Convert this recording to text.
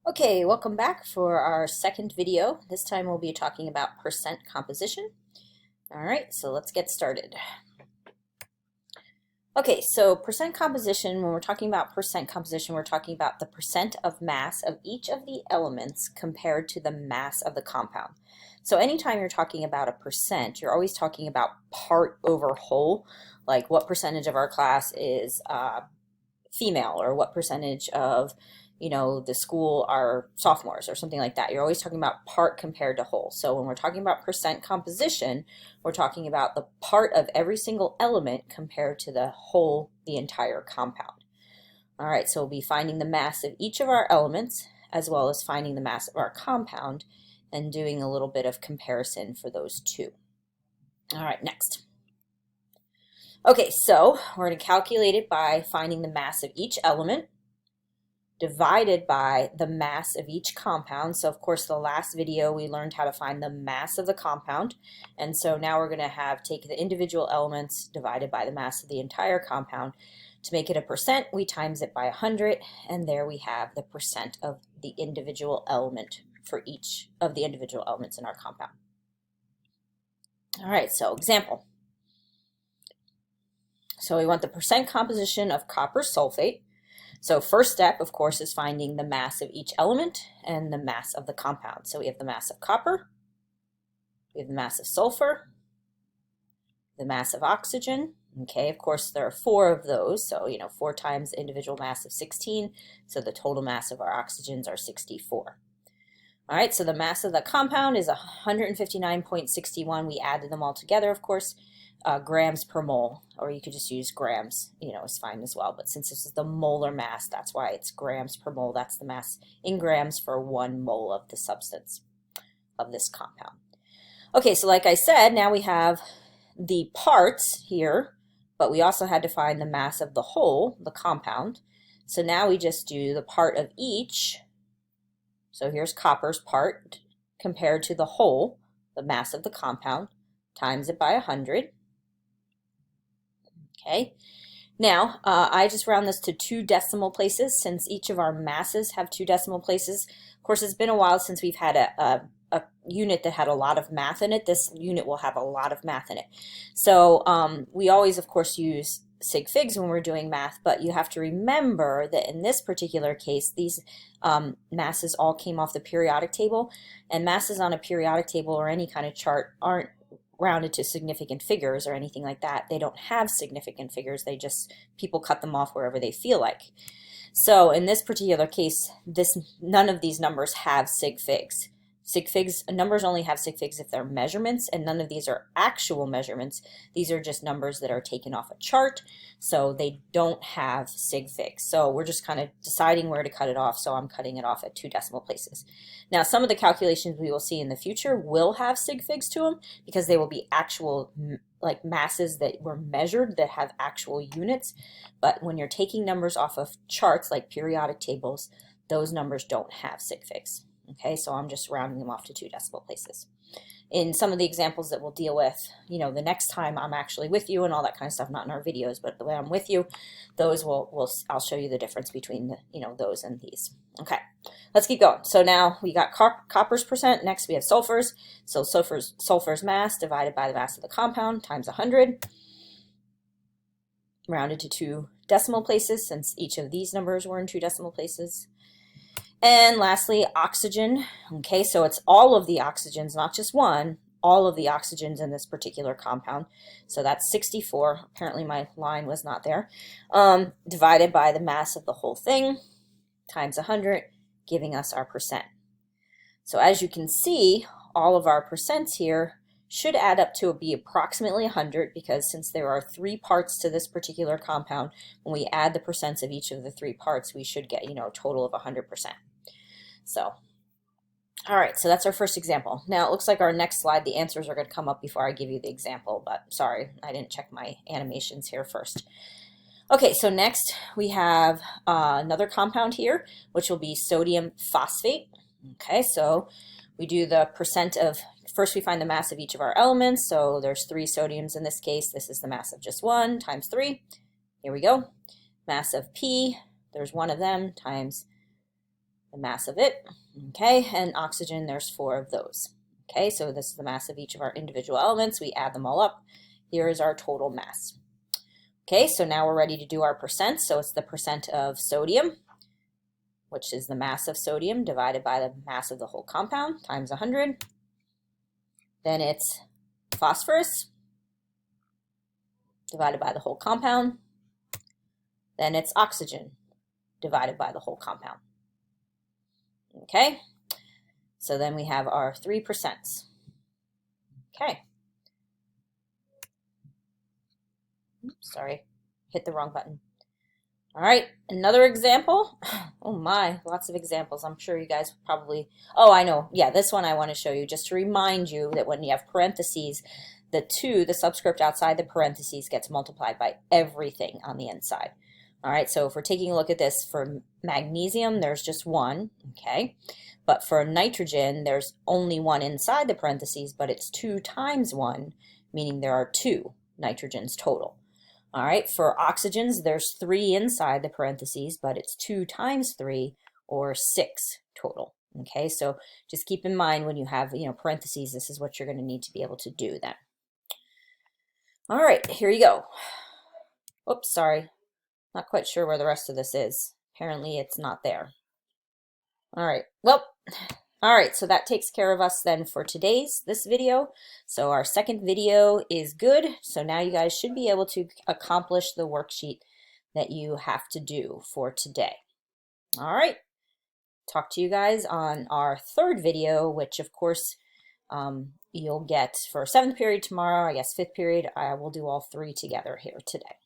Okay, welcome back for our second video. This time we'll be talking about percent composition. All right, so let's get started. Okay, so percent composition, when we're talking about percent composition, we're talking about the percent of mass of each of the elements compared to the mass of the compound. So anytime you're talking about a percent, you're always talking about part over whole, like what percentage of our class is female, or what percentage of the school are sophomores, or something like that. You're always talking about part compared to whole. So when we're talking about percent composition, we're talking about the part of every single element compared to the whole, the entire compound. All right, so we'll be finding the mass of each of our elements as well as finding the mass of our compound and doing a little bit of comparison for those two. All right, next. Okay, so we're going to calculate it by finding the mass of each element divided by the mass of each compound. So of course the last video we learned how to find the mass of the compound, and so now we're going to take the individual elements divided by the mass of the entire compound. To make it a percent, we times it by 100, and there we have the percent of the individual element for each of the individual elements in our compound. All right, so example. So we want the percent composition of copper sulfate. So first step, of course, is finding the mass of each element and the mass of the compound. So we have the mass of copper, we have the mass of sulfur, the mass of oxygen. Okay, of course, there are 4 of those. So, 4 times the individual mass of 16. So the total mass of our oxygens are 64. All right, so the mass of the compound is 159.61. We added them all together, of course. Grams per mole, or you could just use grams, is fine as well. But since this is the molar mass, that's why it's grams per mole. That's the mass in grams for 1 mole of the substance of this compound. Okay, so like I said, now we have the parts here, but we also had to find the mass of the whole, the compound. So now we just do the part of each. So here's copper's part compared to the whole, the mass of the compound, times it by 100. Okay, now I just round this to 2 decimal places since each of our masses have 2 decimal places. Of course, it's been a while since we've had a unit that had a lot of math in it. This unit will have a lot of math in it. So we always, of course, use sig figs when we're doing math, but you have to remember that in this particular case, these masses all came off the periodic table, and masses on a periodic table or any kind of chart aren't rounded to significant figures or anything like that. They don't have significant figures. People cut them off wherever they feel like. So in this particular case, none of these numbers have sig figs. Numbers only have sig figs if they're measurements, and none of these are actual measurements. These are just numbers that are taken off a chart, so they don't have sig figs. So we're just kind of deciding where to cut it off, so I'm cutting it off at 2 decimal places. Now, some of the calculations we will see in the future will have sig figs to them because they will be actual like masses that were measured that have actual units. But when you're taking numbers off of charts like periodic tables, those numbers don't have sig figs. Okay, so I'm just rounding them off to 2 decimal places. In some of the examples that we'll deal with, the next time I'm actually with you and all that kind of stuff, not in our videos, but the way I'm with you, those I'll show you the difference between those and these. Okay, let's keep going. So now we got copper's percent. Next we have sulfur's. So sulfur's mass divided by the mass of the compound times 100. Rounded to 2 decimal places since each of these numbers were in 2 decimal places. And lastly, oxygen. Okay, so it's all of the oxygens, not just one, all of the oxygens in this particular compound. So that's 64. Apparently my line was not there. Divided by the mass of the whole thing times 100, giving us our percent. So as you can see, all of our percents here should add up to be approximately 100, because since there are 3 parts to this particular compound, when we add the percents of each of the 3 parts, we should get, a total of 100%. So, all right, so that's our first example. Now it looks like our next slide, the answers are going to come up before I give you the example, but sorry, I didn't check my animations here first. Okay, so next we have another compound here, which will be sodium phosphate. Okay, so we do the percent of, first we find the mass of each of our elements. So there's 3 sodiums in this case. This is the mass of just 1 times 3. Here we go. Mass of P, there's 1 of them, times the mass of it. Okay, and oxygen, there's 4 of those. Okay, so this is the mass of each of our individual elements. We add them all up. Here is our total mass. Okay, so now we're ready to do our percent. So it's the percent of sodium, which is the mass of sodium divided by the mass of the whole compound, times 100. Then it's phosphorus divided by the whole compound. Then it's oxygen divided by the whole compound. Okay, so then we have our 3%. Okay. Oops, sorry, hit the wrong button. All right, another example. Oh my, lots of examples. I'm sure you guys probably, oh, I know. Yeah, this one I want to show you just to remind you that when you have parentheses, the 2, the subscript outside the parentheses, gets multiplied by everything on the inside. All right, so if we're taking a look at this for magnesium, there's just 1, okay? But for nitrogen, there's only 1 inside the parentheses, but it's 2 times 1, meaning there are 2 nitrogens total. All right, for oxygens, there's 3 inside the parentheses, but it's 2 times 3, or 6 total. Okay, so just keep in mind when you have, parentheses, this is what you're going to need to be able to do then. All right, here you go. Oops, sorry. Not quite sure where the rest of this is. Apparently it's not there. All right, well, all right, so that takes care of us then for this video. So our second video is good. So now you guys should be able to accomplish the worksheet that you have to do for today. All right, talk to you guys on our third video, which of course you'll get for 7th period tomorrow. I guess 5th period, I will do all 3 together here today.